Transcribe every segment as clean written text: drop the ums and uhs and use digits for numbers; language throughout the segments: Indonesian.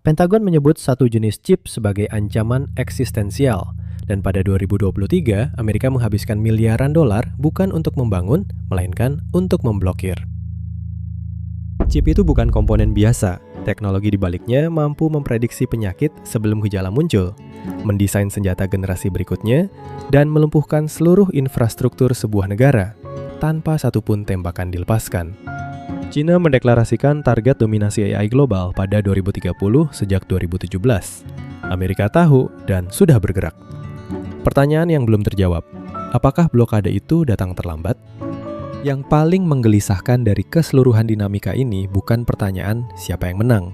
Pentagon menyebut satu jenis chip sebagai ancaman eksistensial, dan pada 2023, Amerika menghabiskan miliaran dolar bukan untuk membangun, melainkan untuk memblokir. Chip itu bukan komponen biasa. Teknologi di baliknya mampu memprediksi penyakit sebelum gejala muncul, mendesain senjata generasi berikutnya, dan melumpuhkan seluruh infrastruktur sebuah negara tanpa satupun tembakan dilepaskan. China mendeklarasikan target dominasi AI global pada 2030 sejak 2017. Amerika tahu dan sudah bergerak. Pertanyaan yang belum terjawab, apakah blokade itu datang terlambat? Yang paling menggelisahkan dari keseluruhan dinamika ini bukan pertanyaan siapa yang menang,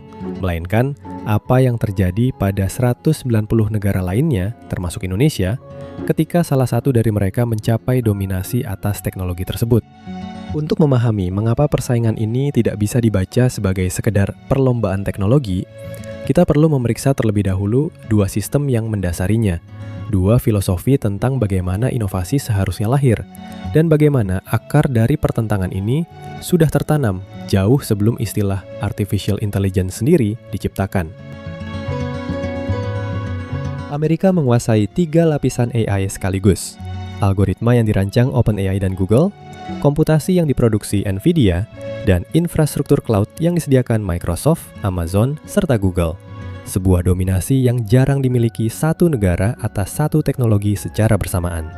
melainkan apa yang terjadi pada 190 negara lainnya, termasuk Indonesia, ketika salah satu dari mereka mencapai dominasi atas teknologi tersebut. Untuk memahami mengapa persaingan ini tidak bisa dibaca sebagai sekedar perlombaan teknologi, kita perlu memeriksa terlebih dahulu dua sistem yang mendasarinya, dua filosofi tentang bagaimana inovasi seharusnya lahir, dan bagaimana akar dari pertentangan ini sudah tertanam jauh sebelum istilah artificial intelligence sendiri diciptakan. Amerika menguasai 3 lapisan AI sekaligus: algoritma yang dirancang OpenAI dan Google, komputasi yang diproduksi NVIDIA, dan infrastruktur cloud yang disediakan Microsoft, Amazon, serta Google. Sebuah dominasi yang jarang dimiliki satu negara atas satu teknologi secara bersamaan.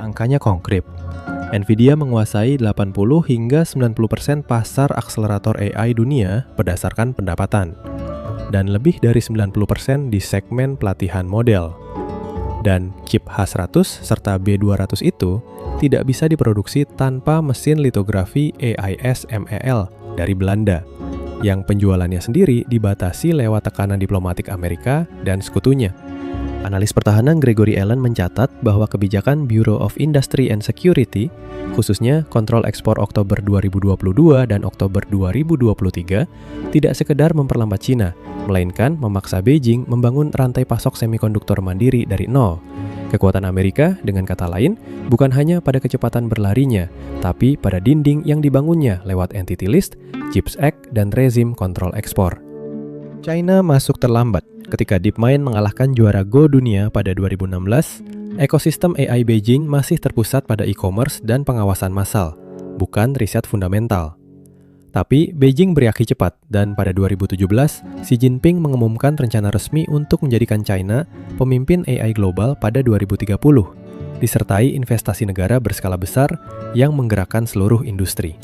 Angkanya konkret. NVIDIA menguasai 80 hingga 90% pasar akselerator AI dunia berdasarkan pendapatan, dan lebih dari 90% di segmen pelatihan model. Dan chip H100 serta B200 itu tidak bisa diproduksi tanpa mesin litografi AIS-MEL dari Belanda, yang penjualannya sendiri dibatasi lewat tekanan diplomatik Amerika dan sekutunya. Analis pertahanan Gregory Allen mencatat bahwa kebijakan Bureau of Industry and Security, khususnya kontrol ekspor Oktober 2022 dan Oktober 2023, tidak sekedar memperlambat China, melainkan memaksa Beijing membangun rantai pasok semikonduktor mandiri dari nol. Kekuatan Amerika, dengan kata lain, bukan hanya pada kecepatan berlarinya, tapi pada dinding yang dibangunnya lewat Entity List, CHIPS Act, dan rezim kontrol ekspor. China masuk terlambat. Ketika DeepMind mengalahkan juara Go dunia pada 2016, ekosistem AI Beijing masih terpusat pada e-commerce dan pengawasan massal, bukan riset fundamental. Tapi Beijing bereaksi cepat, dan pada 2017, Xi Jinping mengumumkan rencana resmi untuk menjadikan China pemimpin AI global pada 2030, disertai investasi negara berskala besar yang menggerakkan seluruh industri.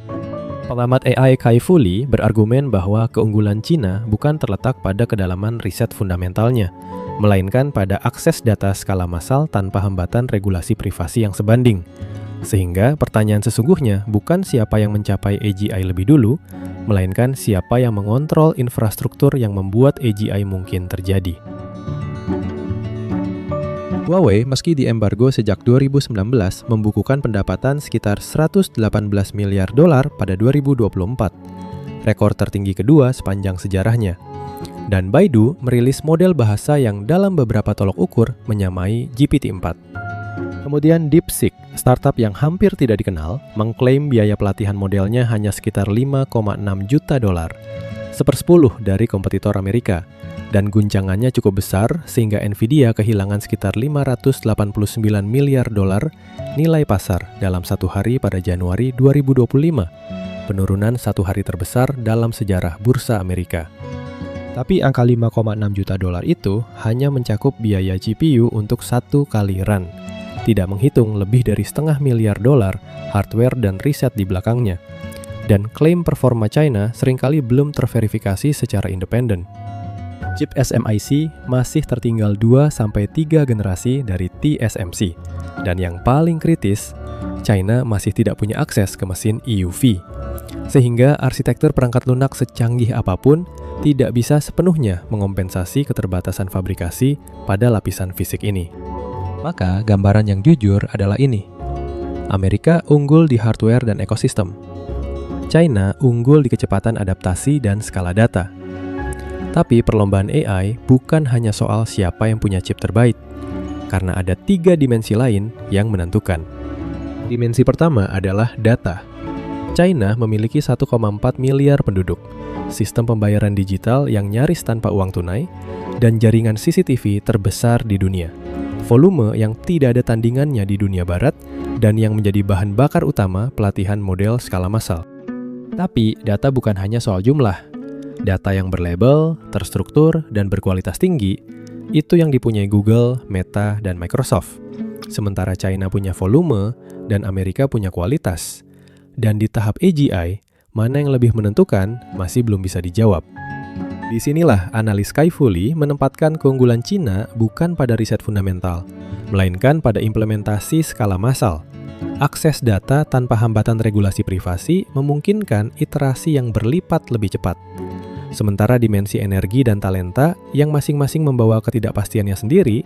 Pengamat AI Kai Fu Lee berargumen bahwa keunggulan China bukan terletak pada kedalaman riset fundamentalnya, melainkan pada akses data skala massal tanpa hambatan regulasi privasi yang sebanding. Sehingga pertanyaan sesungguhnya bukan siapa yang mencapai AGI lebih dulu, melainkan siapa yang mengontrol infrastruktur yang membuat AGI mungkin terjadi. Huawei, meski diembargo sejak 2019, membukukan pendapatan sekitar 118 miliar dolar pada 2024, rekor tertinggi kedua sepanjang sejarahnya. Dan Baidu merilis model bahasa yang dalam beberapa tolok ukur menyamai GPT-4. Kemudian DeepSeek, startup yang hampir tidak dikenal, mengklaim biaya pelatihan modelnya hanya sekitar 5,6 juta dolar, 1/10 dari kompetitor Amerika, dan guncangannya cukup besar sehingga NVIDIA kehilangan sekitar 589 miliar dolar nilai pasar dalam satu hari pada Januari 2025, penurunan satu hari terbesar dalam sejarah bursa Amerika. Tapi angka 5,6 juta dolar itu hanya mencakup biaya GPU untuk satu kali run, tidak menghitung lebih dari $500 miliar hardware dan riset di belakangnya. Dan klaim performa China seringkali belum terverifikasi secara independen. Chip SMIC masih tertinggal 2-3 generasi dari TSMC. Dan yang paling kritis, China masih tidak punya akses ke mesin EUV. Sehingga arsitektur perangkat lunak secanggih apapun tidak bisa sepenuhnya mengompensasi keterbatasan fabrikasi pada lapisan fisik ini. Maka gambaran yang jujur adalah ini. Amerika unggul di hardware dan ekosistem. China unggul di kecepatan adaptasi dan skala data. Tapi perlombaan AI bukan hanya soal siapa yang punya chip terbaik, karena ada 3 dimensi lain yang menentukan. Dimensi pertama adalah data. China memiliki 1,4 miliar penduduk, sistem pembayaran digital yang nyaris tanpa uang tunai, dan jaringan CCTV terbesar di dunia. Volume yang tidak ada tandingannya di dunia barat dan yang menjadi bahan bakar utama pelatihan model skala massal. Tapi data bukan hanya soal jumlah. Data yang berlabel, terstruktur, dan berkualitas tinggi, itu yang dipunyai Google, Meta, dan Microsoft. Sementara China punya volume dan Amerika punya kualitas. Dan di tahap AGI, mana yang lebih menentukan masih belum bisa dijawab. Disinilah analis Kai Fu Lee menempatkan keunggulan Cina bukan pada riset fundamental, melainkan pada implementasi skala massal. Akses data tanpa hambatan regulasi privasi memungkinkan iterasi yang berlipat lebih cepat. Sementara dimensi energi dan talenta yang masing-masing membawa ketidakpastiannya sendiri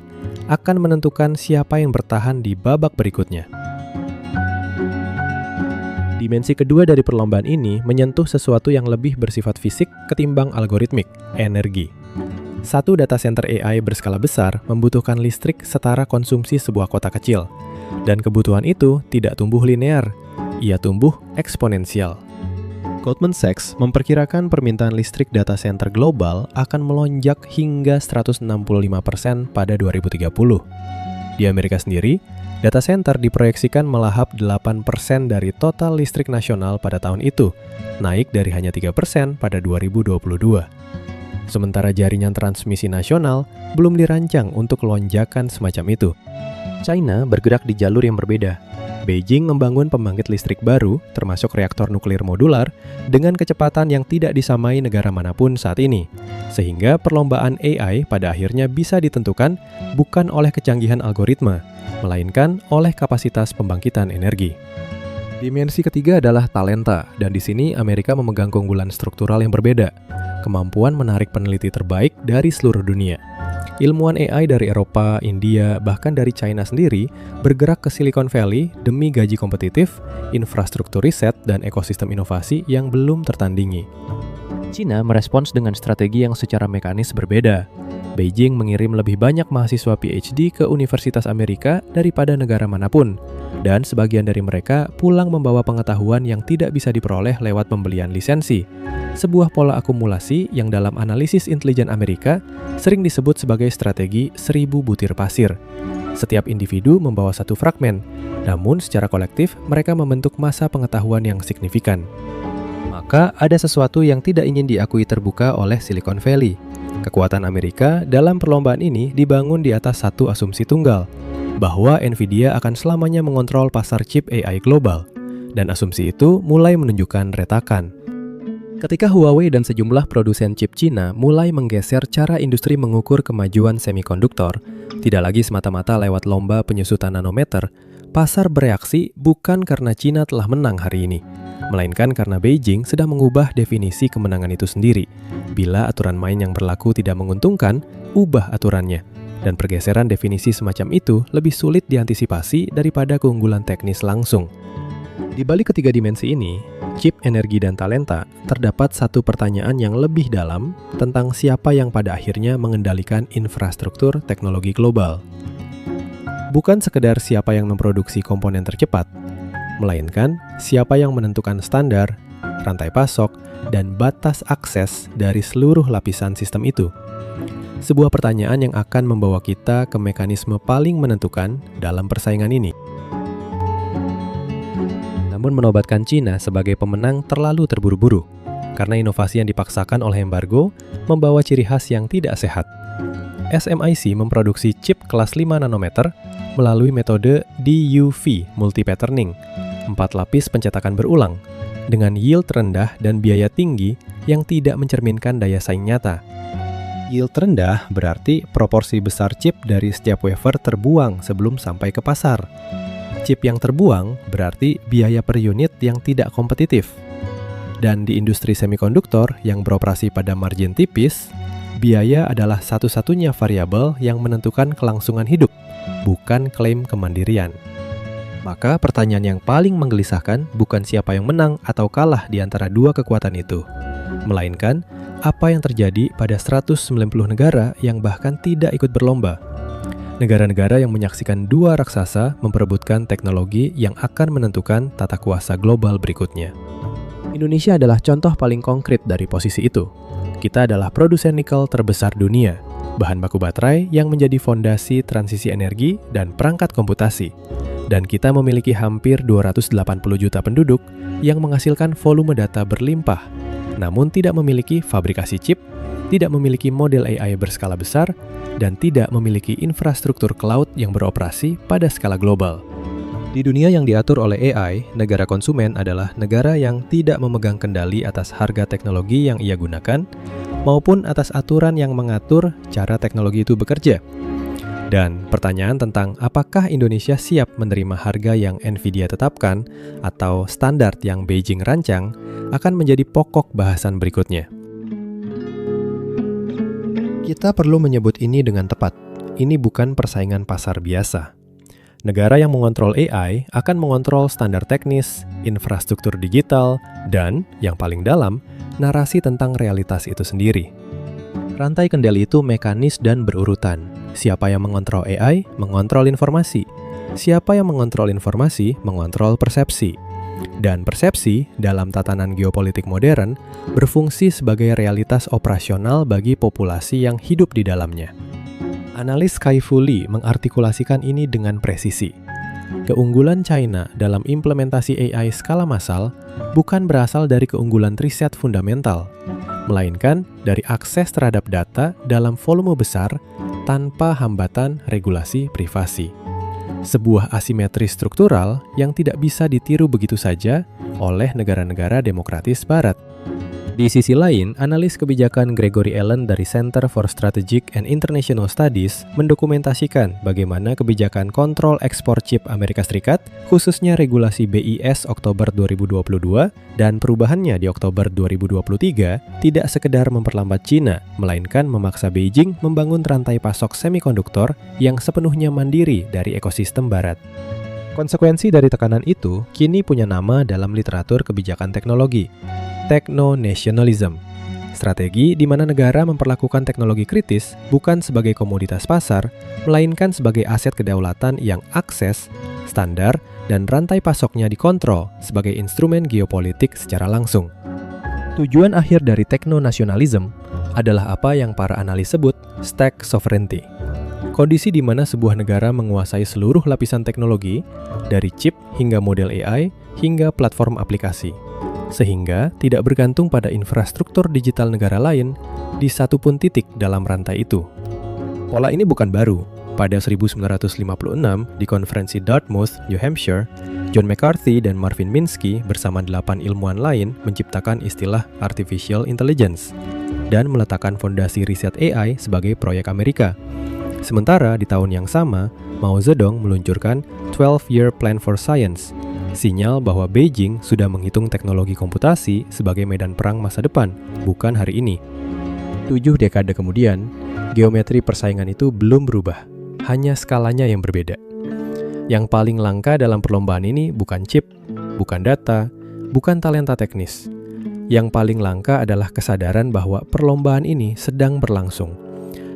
akan menentukan siapa yang bertahan di babak berikutnya. Dimensi kedua dari perlombaan ini menyentuh sesuatu yang lebih bersifat fisik ketimbang algoritmik, energi. Satu data center AI berskala besar membutuhkan listrik setara konsumsi sebuah kota kecil. Dan kebutuhan itu tidak tumbuh linear, ia tumbuh eksponensial. Goldman Sachs memperkirakan permintaan listrik data center global akan melonjak hingga 165% pada 2030. Di Amerika sendiri, data center diproyeksikan melahap 8% dari total listrik nasional pada tahun itu, naik dari hanya 3% pada 2022. Sementara jaringan transmisi nasional belum dirancang untuk lonjakan semacam itu. China bergerak di jalur yang berbeda. Beijing membangun pembangkit listrik baru, termasuk reaktor nuklir modular, dengan kecepatan yang tidak disamai negara manapun saat ini. Sehingga perlombaan AI pada akhirnya bisa ditentukan bukan oleh kecanggihan algoritma, melainkan oleh kapasitas pembangkitan energi. Dimensi ketiga adalah talenta, dan di sini Amerika memegang keunggulan struktural yang berbeda, kemampuan menarik peneliti terbaik dari seluruh dunia. Ilmuwan AI dari Eropa, India, bahkan dari China sendiri bergerak ke Silicon Valley demi gaji kompetitif, infrastruktur riset, dan ekosistem inovasi yang belum tertandingi. China merespons dengan strategi yang secara mekanis berbeda. Beijing mengirim lebih banyak mahasiswa PhD ke Universitas Amerika daripada negara manapun, dan sebagian dari mereka pulang membawa pengetahuan yang tidak bisa diperoleh lewat pembelian lisensi. Sebuah pola akumulasi yang dalam analisis intelijen Amerika sering disebut sebagai strategi 1000 butir pasir. Setiap individu membawa satu fragmen, namun secara kolektif mereka membentuk massa pengetahuan yang signifikan. Maka ada sesuatu yang tidak ingin diakui terbuka oleh Silicon Valley. Kekuatan Amerika dalam perlombaan ini dibangun di atas satu asumsi tunggal, bahwa Nvidia akan selamanya mengontrol pasar chip AI global, dan asumsi itu mulai menunjukkan retakan. Ketika Huawei dan sejumlah produsen chip Cina mulai menggeser cara industri mengukur kemajuan semikonduktor, tidak lagi semata-mata lewat lomba penyusutan nanometer, pasar bereaksi bukan karena Cina telah menang hari ini, melainkan karena Beijing sedang mengubah definisi kemenangan itu sendiri. Bila aturan main yang berlaku tidak menguntungkan, ubah aturannya. Dan pergeseran definisi semacam itu lebih sulit diantisipasi daripada keunggulan teknis langsung. Di balik ketiga dimensi ini, chip, energi, dan talenta, terdapat satu pertanyaan yang lebih dalam tentang siapa yang pada akhirnya mengendalikan infrastruktur teknologi global. Bukan sekedar siapa yang memproduksi komponen tercepat, melainkan siapa yang menentukan standar, rantai pasok, dan batas akses dari seluruh lapisan sistem itu. Sebuah pertanyaan yang akan membawa kita ke mekanisme paling menentukan dalam persaingan ini. Namun menobatkan Cina sebagai pemenang terlalu terburu-buru, karena inovasi yang dipaksakan oleh embargo membawa ciri khas yang tidak sehat. SMIC memproduksi chip kelas 5 nanometer melalui metode DUV multi-patterning, 4 lapis pencetakan berulang, dengan yield rendah dan biaya tinggi yang tidak mencerminkan daya saing nyata. Yield rendah berarti proporsi besar chip dari setiap wafer terbuang sebelum sampai ke pasar. Chip yang terbuang berarti biaya per unit yang tidak kompetitif. Dan di industri semikonduktor yang beroperasi pada margin tipis, biaya adalah satu-satunya variabel yang menentukan kelangsungan hidup, bukan klaim kemandirian. Maka pertanyaan yang paling menggelisahkan bukan siapa yang menang atau kalah di antara dua kekuatan itu, melainkan apa yang terjadi pada 190 negara yang bahkan tidak ikut berlomba. Negara-negara yang menyaksikan dua raksasa memperebutkan teknologi yang akan menentukan tata kuasa global berikutnya. Indonesia adalah contoh paling konkret dari posisi itu. Kita adalah produsen nikel terbesar dunia, bahan baku baterai yang menjadi fondasi transisi energi dan perangkat komputasi. Dan kita memiliki hampir 280 juta penduduk yang menghasilkan volume data berlimpah, namun tidak memiliki fabrikasi chip, tidak memiliki model AI berskala besar, dan tidak memiliki infrastruktur cloud yang beroperasi pada skala global. Di dunia yang diatur oleh AI, negara konsumen adalah negara yang tidak memegang kendali atas harga teknologi yang ia gunakan, maupun atas aturan yang mengatur cara teknologi itu bekerja. Dan pertanyaan tentang apakah Indonesia siap menerima harga yang Nvidia tetapkan atau standar yang Beijing rancang akan menjadi pokok bahasan berikutnya. Kita perlu menyebut ini dengan tepat. Ini bukan persaingan pasar biasa. Negara yang mengontrol AI akan mengontrol standar teknis, infrastruktur digital, dan, yang paling dalam, narasi tentang realitas itu sendiri. Rantai kendali itu mekanis dan berurutan. Siapa yang mengontrol AI, mengontrol informasi. Siapa yang mengontrol informasi, mengontrol persepsi. Dan persepsi, dalam tatanan geopolitik modern, berfungsi sebagai realitas operasional bagi populasi yang hidup di dalamnya. Analis Kai-Fu Lee mengartikulasikan ini dengan presisi. Keunggulan China dalam implementasi AI skala massal bukan berasal dari keunggulan riset fundamental, melainkan dari akses terhadap data dalam volume besar tanpa hambatan regulasi privasi. Sebuah asimetri struktural yang tidak bisa ditiru begitu saja oleh negara-negara demokratis Barat. Di sisi lain, analis kebijakan Gregory Allen dari Center for Strategic and International Studies mendokumentasikan bagaimana kebijakan kontrol ekspor chip Amerika Serikat, khususnya regulasi BIS Oktober 2022 dan perubahannya di Oktober 2023, tidak sekedar memperlambat China, melainkan memaksa Beijing membangun rantai pasok semikonduktor yang sepenuhnya mandiri dari ekosistem Barat. Konsekuensi dari tekanan itu kini punya nama dalam literatur kebijakan teknologi, techno-nationalism. Strategi di mana negara memperlakukan teknologi kritis bukan sebagai komoditas pasar, melainkan sebagai aset kedaulatan yang akses, standar, dan rantai pasoknya dikontrol sebagai instrumen geopolitik secara langsung. Tujuan akhir dari techno-nationalism adalah apa yang para analis sebut stack sovereignty. Kondisi di mana sebuah negara menguasai seluruh lapisan teknologi, dari chip hingga model AI hingga platform aplikasi, sehingga tidak bergantung pada infrastruktur digital negara lain di satu pun titik dalam rantai itu. Pola ini bukan baru. Pada 1956, di konferensi Dartmouth, New Hampshire, John McCarthy dan Marvin Minsky bersama 8 ilmuwan lain menciptakan istilah Artificial Intelligence dan meletakkan fondasi riset AI sebagai proyek Amerika. Sementara di tahun yang sama, Mao Zedong meluncurkan 12-Year Plan for Science, sinyal bahwa Beijing sudah menghitung teknologi komputasi sebagai medan perang masa depan, bukan hari ini. 7 dekade kemudian, geometri persaingan itu belum berubah, hanya skalanya yang berbeda. Yang paling langka dalam perlombaan ini bukan chip, bukan data, bukan talenta teknis. Yang paling langka adalah kesadaran bahwa perlombaan ini sedang berlangsung,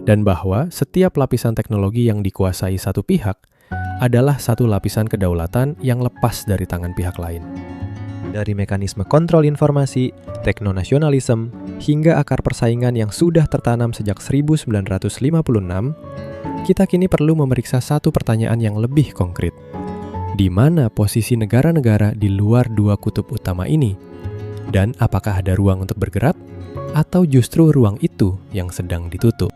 dan bahwa setiap lapisan teknologi yang dikuasai satu pihak adalah satu lapisan kedaulatan yang lepas dari tangan pihak lain. Dari mekanisme kontrol informasi, teknonasionalisme, hingga akar persaingan yang sudah tertanam sejak 1956, kita kini perlu memeriksa satu pertanyaan yang lebih konkret. Di mana posisi negara-negara di luar dua kutub utama ini? Dan apakah ada ruang untuk bergerak? Atau justru ruang itu yang sedang ditutup?